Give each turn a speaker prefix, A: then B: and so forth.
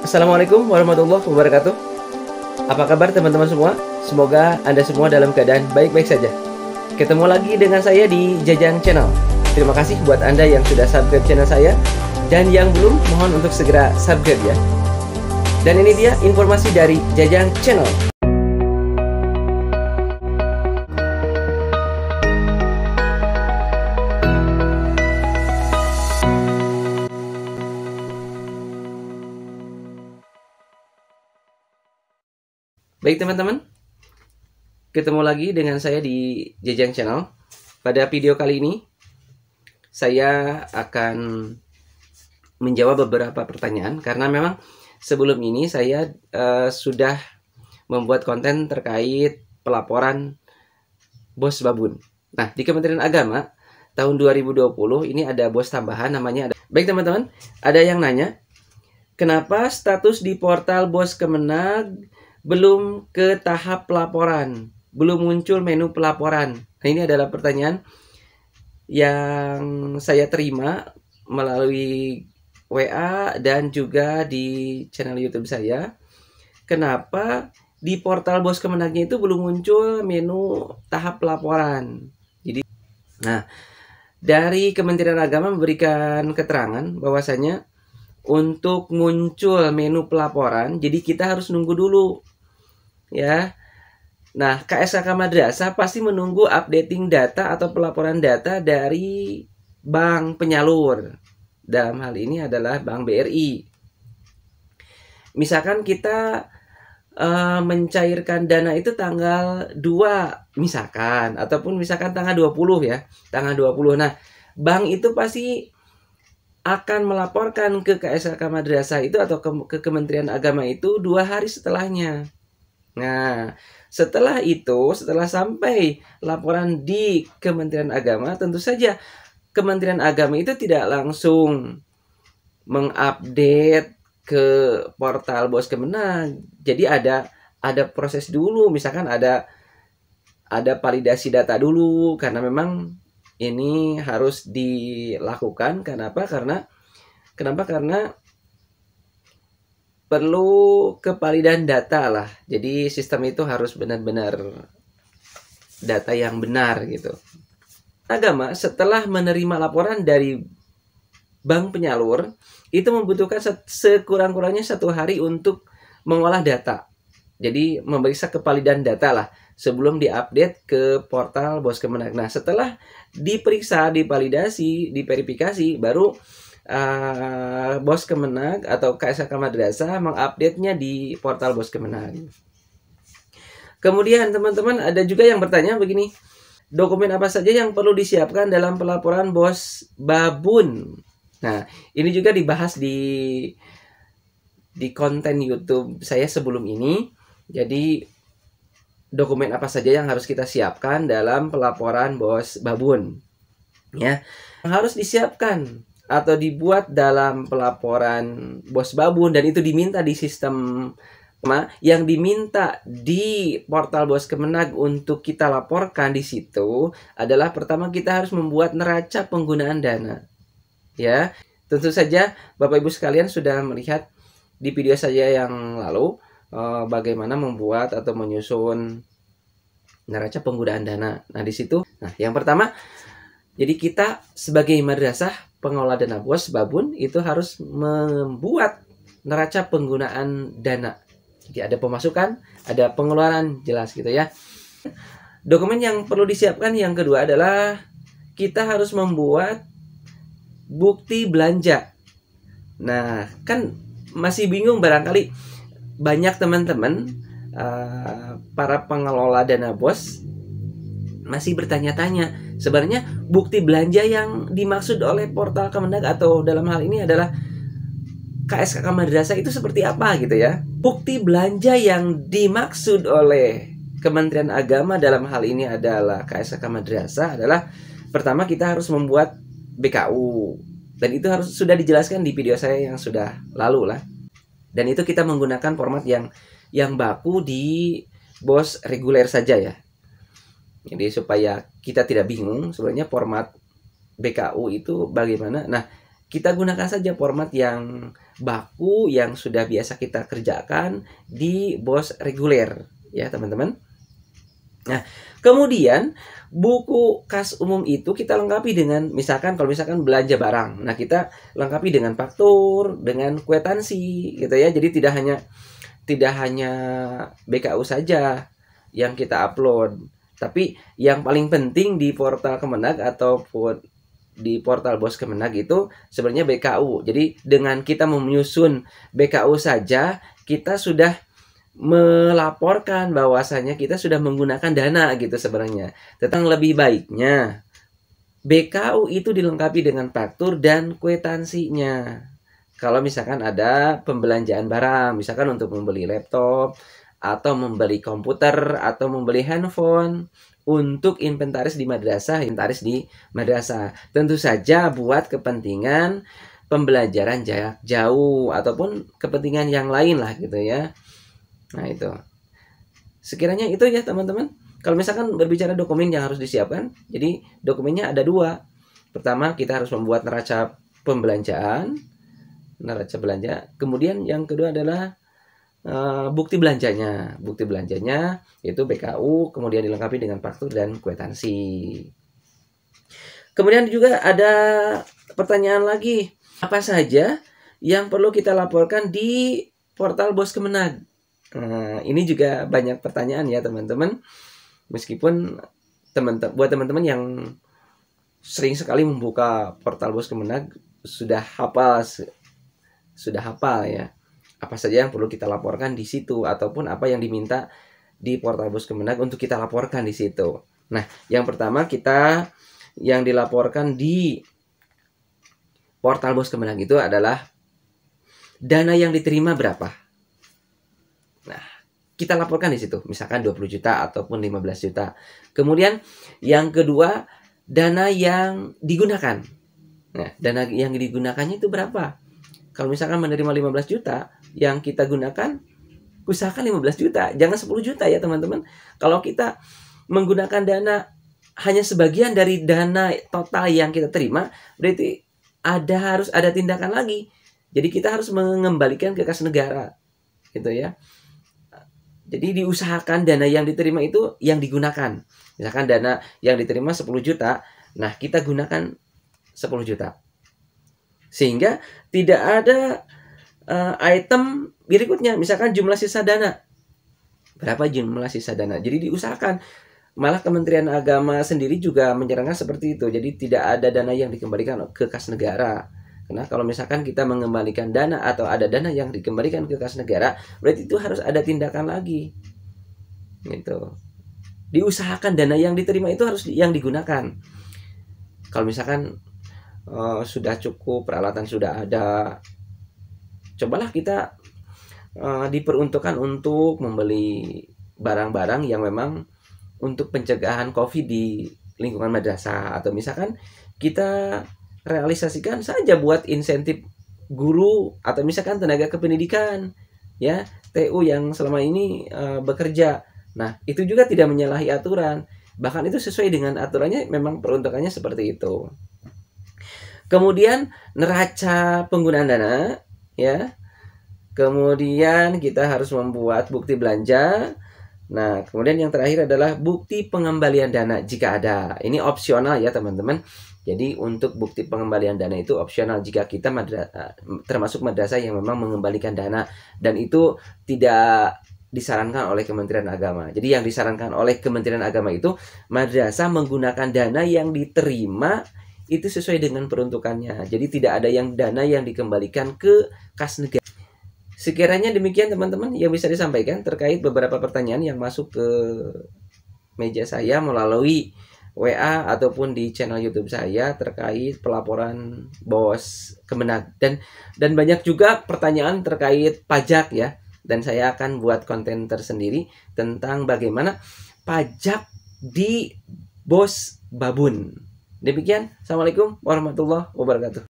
A: Assalamualaikum warahmatullahi wabarakatuh. Apa kabar teman-teman semua? Semoga Anda semua dalam keadaan baik-baik saja. Ketemu lagi dengan saya di Jajang Channel. Terima kasih buat Anda yang sudah subscribe channel saya. Dan yang belum, mohon untuk segera subscribe ya. Dan ini dia informasi dari Jajang Channel. Baik teman-teman, ketemu lagi dengan saya di Jajang Channel. Pada video kali ini, saya akan menjawab beberapa pertanyaan. Karena memang sebelum ini saya sudah membuat konten terkait pelaporan bos babun. Nah, di Kementerian Agama, tahun 2020 ini ada bos tambahan namanya. Baik teman-teman, ada yang nanya, kenapa status di portal bos Kemenag belum ke tahap pelaporan, belum muncul menu pelaporan? Nah, ini adalah pertanyaan yang saya terima melalui WA dan juga di channel YouTube saya. Kenapa di portal bos Kemenagnya itu belum muncul menu tahap pelaporan? Jadi, nah, dari Kementerian Agama memberikan keterangan bahwasanya untuk muncul menu pelaporan, jadi kita harus nunggu dulu. Ya, nah KSKK Madrasah pasti menunggu updating data atau pelaporan data dari bank penyalur. Dalam hal ini adalah Bank BRI. Misalkan kita mencairkan dana itu tanggal 2 misalkan, ataupun misalkan tanggal 20 ya, tanggal 20. Nah, bank itu pasti akan melaporkan ke KSKK Madrasah itu atau ke Kementerian Agama itu 2 hari setelahnya. Nah, setelah itu, setelah sampai laporan di Kementerian Agama, tentu saja Kementerian Agama itu tidak langsung mengupdate ke portal bos Kemenag. Jadi ada proses dulu, misalkan ada validasi data dulu, karena memang ini harus dilakukan. Kenapa? Karena perlu kevalidan data lah. Jadi sistem itu harus benar-benar data yang benar gitu. Agama setelah menerima laporan dari bank penyalur itu membutuhkan sekurang-kurangnya 1 hari untuk mengolah data. Jadi memeriksa kevalidan data lah sebelum diupdate ke portal bos Kemenag. Nah, setelah diperiksa, divalidasi, diverifikasi, baru bos Kemenag atau KSKK Madrasah mengupdate-nya di portal bos Kemenag. Kemudian teman-teman ada juga yang bertanya begini, dokumen apa saja yang perlu disiapkan dalam pelaporan bos babun? Nah, ini juga dibahas di konten YouTube saya sebelum ini. Jadi dokumen apa saja yang harus kita siapkan dalam pelaporan bos babun? Ya, yang harus disiapkan atau dibuat dalam pelaporan bos babun, dan itu diminta di sistem yang diminta di portal bos Kemenag untuk kita laporkan di situ adalah pertama kita harus membuat neraca penggunaan dana. Ya, tentu saja Bapak Ibu sekalian sudah melihat di video saya yang lalu bagaimana membuat atau menyusun neraca penggunaan dana. Nah, di situ, nah yang pertama, jadi kita sebagai madrasah pengelola dana bos babun itu harus membuat neraca penggunaan dana. Jadi ada pemasukan, ada pengeluaran, jelas gitu ya. Dokumen yang perlu disiapkan yang kedua adalah kita harus membuat bukti belanja. Nah, kan masih bingung barangkali banyak teman-teman para pengelola dana bos masih bertanya-tanya, sebenarnya bukti belanja yang dimaksud oleh portal Kemenag atau dalam hal ini adalah KSKK Madrasah itu seperti apa gitu ya. Bukti belanja yang dimaksud oleh Kementerian Agama dalam hal ini adalah KSKK Madrasah adalah pertama kita harus membuat BKU, dan itu harus sudah dijelaskan di video saya yang sudah lalu lah. Dan itu kita menggunakan format yang baku di bos reguler saja ya. Jadi supaya kita tidak bingung sebenarnya format BKU itu bagaimana. Nah, kita gunakan saja format yang baku yang sudah biasa kita kerjakan di BOS reguler ya teman-teman. Nah, kemudian buku kas umum itu kita lengkapi dengan misalkan kalau misalkan belanja barang. Nah, kita lengkapi dengan faktur, dengan kwitansi gitu ya. Jadi tidak hanya BKU saja yang kita upload, tapi yang paling penting di portal Kemenag ataupun di portal BOS Kemenag itu sebenarnya BKU. Jadi dengan kita menyusun BKU saja kita sudah melaporkan bahwasanya kita sudah menggunakan dana gitu sebenarnya. Tentang lebih baiknya BKU itu dilengkapi dengan faktur dan kwitansinya. Kalau misalkan ada pembelanjaan barang, misalkan untuk membeli laptop atau membeli komputer atau membeli handphone untuk inventaris di madrasah, tentu saja buat kepentingan pembelajaran jarak jauh ataupun kepentingan yang lain lah gitu ya. Nah itu sekiranya itu ya teman-teman. Kalau misalkan berbicara dokumen yang harus disiapkan, jadi dokumennya ada 2. Pertama kita harus membuat neraca belanja. Kemudian yang kedua adalah bukti belanjanya. Bukti belanjanya yaitu BKU, kemudian dilengkapi dengan faktur dan kwitansi. Kemudian juga ada pertanyaan lagi, apa saja yang perlu kita laporkan di portal BOS Kemenag? Ini juga banyak pertanyaan ya teman-teman. Meskipun buat teman-teman yang sering sekali membuka portal BOS Kemenag sudah hafal ya apa saja yang perlu kita laporkan di situ ataupun apa yang diminta di portal BOS Kemenag untuk kita laporkan di situ. Nah, yang pertama kita yang dilaporkan di portal BOS Kemenag itu adalah dana yang diterima berapa. Nah, kita laporkan di situ, misalkan 20 juta ataupun 15 juta. Kemudian yang kedua, dana yang digunakan. Nah, dana yang digunakannya itu berapa? Kalau misalkan menerima 15 juta, yang kita gunakan usahakan 15 juta, jangan 10 juta ya teman-teman. Kalau kita menggunakan dana hanya sebagian dari dana total yang kita terima, berarti harus ada tindakan lagi. Jadi kita harus mengembalikan ke kas negara. Gitu ya. Jadi diusahakan dana yang diterima itu yang digunakan. Misalkan dana yang diterima 10 juta, nah kita gunakan 10 juta. Sehingga tidak ada item berikutnya, misalkan jumlah sisa dana. Berapa jumlah sisa dana? Jadi diusahakan. Malah Kementerian Agama sendiri juga menyarankan seperti itu. Jadi tidak ada dana yang dikembalikan ke kas negara. Karena kalau misalkan kita mengembalikan dana atau ada dana yang dikembalikan ke kas negara, berarti itu harus ada tindakan lagi. Gitu. Diusahakan dana yang diterima itu harus yang digunakan. Kalau misalkan sudah cukup, peralatan sudah ada, cobalah kita diperuntukkan untuk membeli barang-barang yang memang untuk pencegahan COVID di lingkungan madrasah. Atau misalkan kita realisasikan saja buat insentif guru atau misalkan tenaga kependidikan ya, TU yang selama ini bekerja. Nah, itu juga tidak menyalahi aturan. Bahkan itu sesuai dengan aturannya, memang peruntukannya seperti itu. Kemudian neraca penggunaan dana ya. Kemudian kita harus membuat bukti belanja. Nah, kemudian yang terakhir adalah bukti pengembalian dana jika ada. Ini opsional ya teman-teman. Jadi untuk bukti pengembalian dana itu opsional jika kita termasuk madrasah yang memang mengembalikan dana, dan itu tidak disarankan oleh Kementerian Agama. Jadi yang disarankan oleh Kementerian Agama itu madrasah menggunakan dana yang diterima itu sesuai dengan peruntukannya. Jadi tidak ada yang dana yang dikembalikan ke kas negara. Sekiranya demikian teman-teman yang bisa disampaikan terkait beberapa pertanyaan yang masuk ke meja saya melalui WA ataupun di channel YouTube saya terkait pelaporan BOS Kemenag, dan banyak juga pertanyaan terkait pajak ya, dan saya akan buat konten tersendiri tentang bagaimana pajak di BOS Babun. Demikian, assalamualaikum warahmatullahi wabarakatuh.